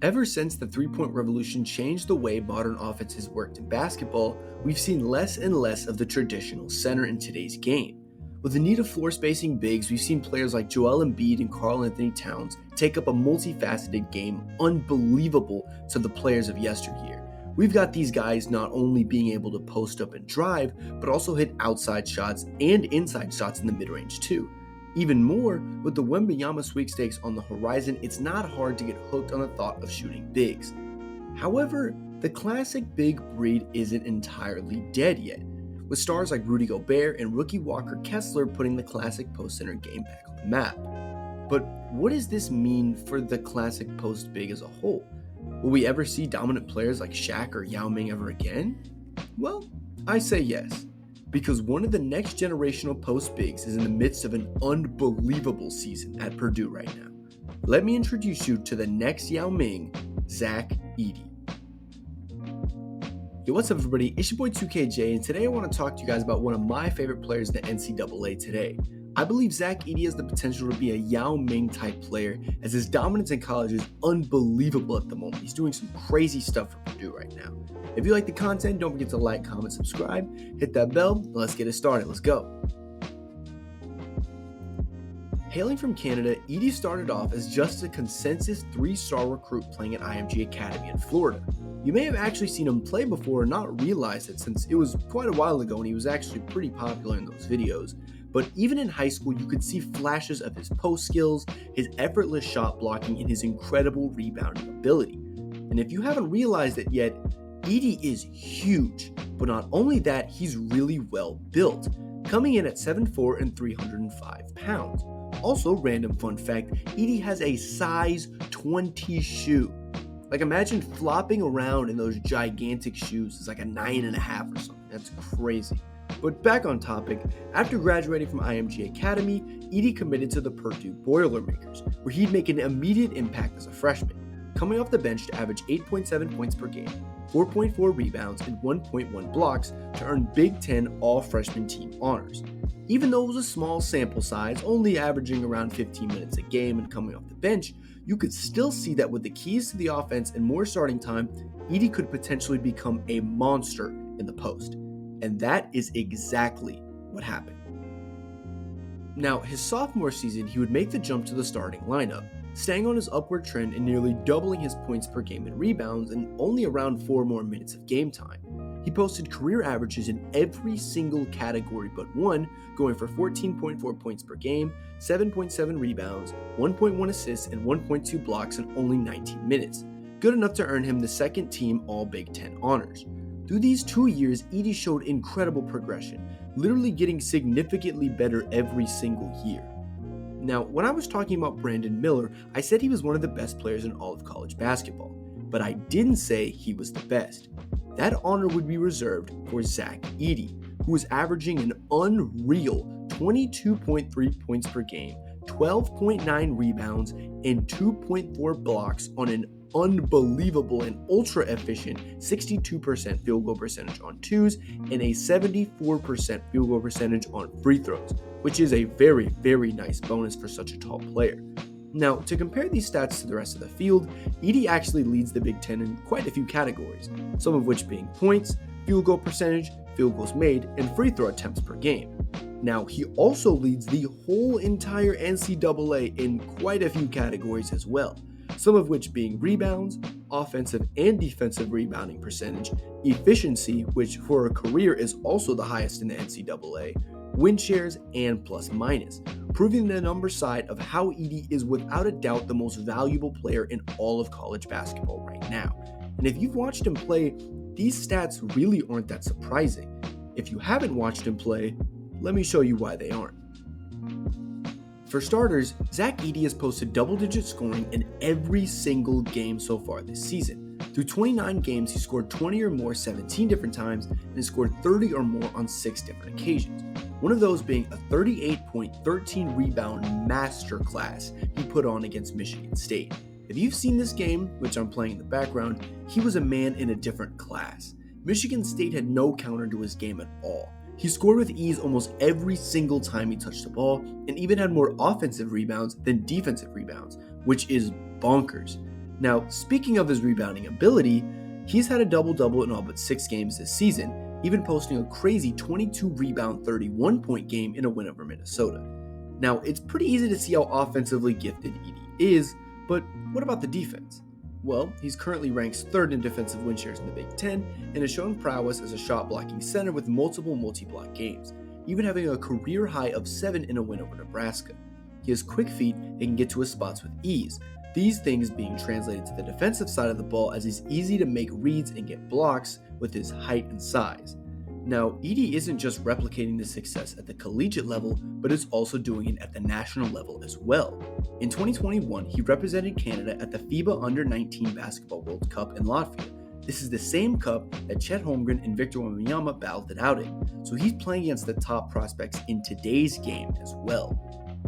Ever since the three-point revolution changed the way modern offenses worked in basketball, we've seen less and less of the traditional center in today's game. With the need of floor-spacing bigs, we've seen players like Joel Embiid and Karl Anthony Towns take up a multifaceted game unbelievable to the players of yesteryear. We've got these guys not only being able to post up and drive, but also hit outside shots and inside shots in the mid-range too. Even more, with the Wembanyama sweepstakes on the horizon, it's not hard to get hooked on the thought of shooting bigs. However, the classic big breed isn't entirely dead yet, with stars like Rudy Gobert and rookie Walker Kessler putting the classic post center game back on the map. But what does this mean for the classic post big as a whole? Will we ever see dominant players like Shaq or Yao Ming ever again? Well, I say yes, because one of the next generational post bigs is in the midst of an unbelievable season at Purdue right now. Let me introduce you to the next Yao Ming, Zach Edey. Yo, what's up everybody? It's your boy 2KJ, and today I want to talk to you guys about one of my favorite players in the NCAA today. I believe Zach Edey has the potential to be a Yao Ming type player, as his dominance in college is unbelievable at the moment. He's doing some crazy stuff for Purdue right now. If you like the content, don't forget to like, comment, subscribe, hit that bell, and let's get it started. Let's go. Hailing from Canada, Edey started off as just a consensus 3-star recruit playing at IMG Academy in Florida. You may have actually seen him play before and not realized it, since it was quite a while ago and he was actually pretty popular in those videos. But even in high school, you could see flashes of his post skills, his effortless shot blocking, and his incredible rebounding ability. And if you haven't realized it yet, Edey is huge, but not only that, he's really well built, coming in at 7'4" and 305 pounds. Also, random fun fact, Edey has a size 20 shoe. Like, imagine flopping around in those gigantic shoes. It's like a 9.5 or something. That's crazy. But back on topic, after graduating from IMG Academy, Edey committed to the Purdue Boilermakers, where he'd make an immediate impact as a freshman, coming off the bench to average 8.7 points per game, 4.4 rebounds, and 1.1 blocks to earn Big Ten All-Freshman Team honors. Even though it was a small sample size, only averaging around 15 minutes a game and coming off the bench, you could still see that with the keys to the offense and more starting time, Edey could potentially become a monster in the post. And that is exactly what happened. Now, his sophomore season, he would make the jump to the starting lineup, staying on his upward trend and nearly doubling his points per game and rebounds in only around 4 more minutes of game time. He posted career averages in every single category but one, going for 14.4 points per game, 7.7 rebounds, 1.1 assists, and 1.2 blocks in only 19 minutes, good enough to earn him the second team All-Big Ten honors. Through these 2 years, Edey showed incredible progression, literally getting significantly better every single year. Now, when I was talking about Brandon Miller, I said he was one of the best players in all of college basketball, but I didn't say he was the best. That honor would be reserved for Zach Edey, who was averaging an unreal 22.3 points per game, 12.9 rebounds, and 2.4 blocks on an unbelievable and ultra efficient 62% field goal percentage on twos and a 74% field goal percentage on free throws, which is a very, very nice bonus for such a tall player. Now, to compare these stats to the rest of the field, Edey actually leads the Big Ten in quite a few categories, some of which being points, field goal percentage, field goals made, and free throw attempts per game. Now, he also leads the whole entire NCAA in quite a few categories as well, some of which being rebounds, offensive and defensive rebounding percentage, efficiency, which for a career is also the highest in the NCAA, win shares, and plus minus, proving the number side of how Edey is without a doubt the most valuable player in all of college basketball right now. And if you've watched him play, these stats really aren't that surprising. If you haven't watched him play, let me show you why they aren't. For starters, Zach Edey has posted double-digit scoring in every single game so far this season. Through 29 games, he scored 20 or more 17 different times and has scored 30 or more on 6 different occasions. One of those being a 38.13 rebound masterclass he put on against Michigan State. If you've seen this game, which I'm playing in the background, he was a man in a different class. Michigan State had no counter to his game at all. He scored with ease almost every single time he touched the ball, and even had more offensive rebounds than defensive rebounds, which is bonkers. Now, speaking of his rebounding ability, he's had a double-double in all but 6 games this season, even posting a crazy 22-rebound, 31-point game in a win over Minnesota. Now, it's pretty easy to see how offensively gifted Edey is, but what about the defense? Well, he's currently ranked 3rd in defensive win shares in the Big Ten and has shown prowess as a shot-blocking center with multiple multi-block games, even having a career high of 7 in a win over Nebraska. He has quick feet and can get to his spots with ease, these things being translated to the defensive side of the ball as he's easy to make reads and get blocks with his height and size. Now, Edey isn't just replicating the success at the collegiate level, but is also doing it at the national level as well. In 2021, he represented Canada at the FIBA Under-19 Basketball World Cup in Latvia. This is the same cup that Chet Holmgren and Victor Wembanyama battled it out in, so he's playing against the top prospects in today's game as well.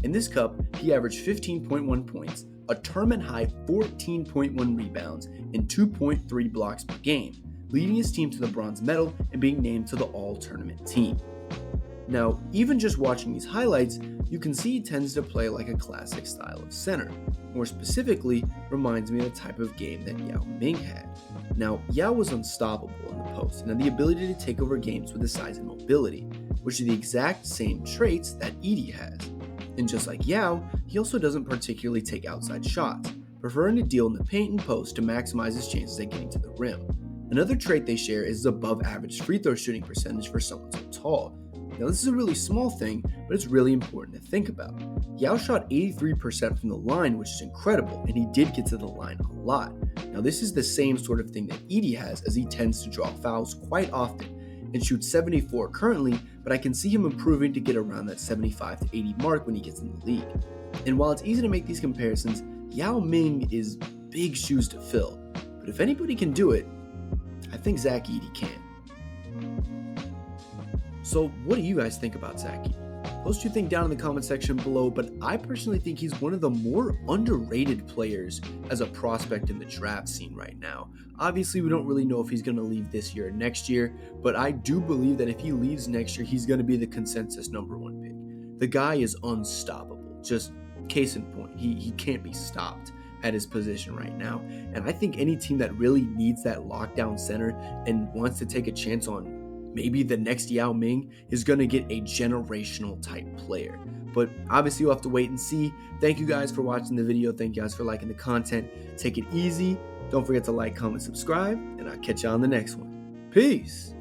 In this cup, he averaged 15.1 points, a tournament-high 14.1 rebounds, and 2.3 blocks per game, leading his team to the bronze medal and being named to the all-tournament team. Now, even just watching these highlights, you can see he tends to play like a classic style of center. More specifically, reminds me of the type of game that Yao Ming had. Now, Yao was unstoppable in the post and had the ability to take over games with his size and mobility, which are the exact same traits that Edey has. And just like Yao, he also doesn't particularly take outside shots, preferring to deal in the paint and post to maximize his chances at getting to the rim. Another trait they share is his above average free throw shooting percentage for someone so tall. Now this is a really small thing, but it's really important to think about. Yao shot 83% from the line, which is incredible, and he did get to the line a lot. Now this is the same sort of thing that Edey has, as he tends to draw fouls quite often and shoots 74 currently, but I can see him improving to get around that 75 to 80 mark when he gets in the league. And while it's easy to make these comparisons, Yao Ming is big shoes to fill, but if anybody can do it, I think Zach Edey can. So what do you guys think about Zach Edey? Post your thing down in the comment section below, but I personally think he's one of the more underrated players as a prospect in the draft scene right now. Obviously, we don't really know if he's going to leave this year or next year, but I do believe that if he leaves next year, he's going to be the consensus #1 pick. The guy is unstoppable. Just case in point, he can't be stopped at his position right now. And I think any team that really needs that lockdown center and wants to take a chance on maybe the next Yao Ming is going to get a generational type player. But obviously you'll have to wait and see. Thank you guys for watching the video. Thank you guys for liking the content. Take it easy. Don't forget to like, comment, subscribe, and I'll catch you on the next one. Peace.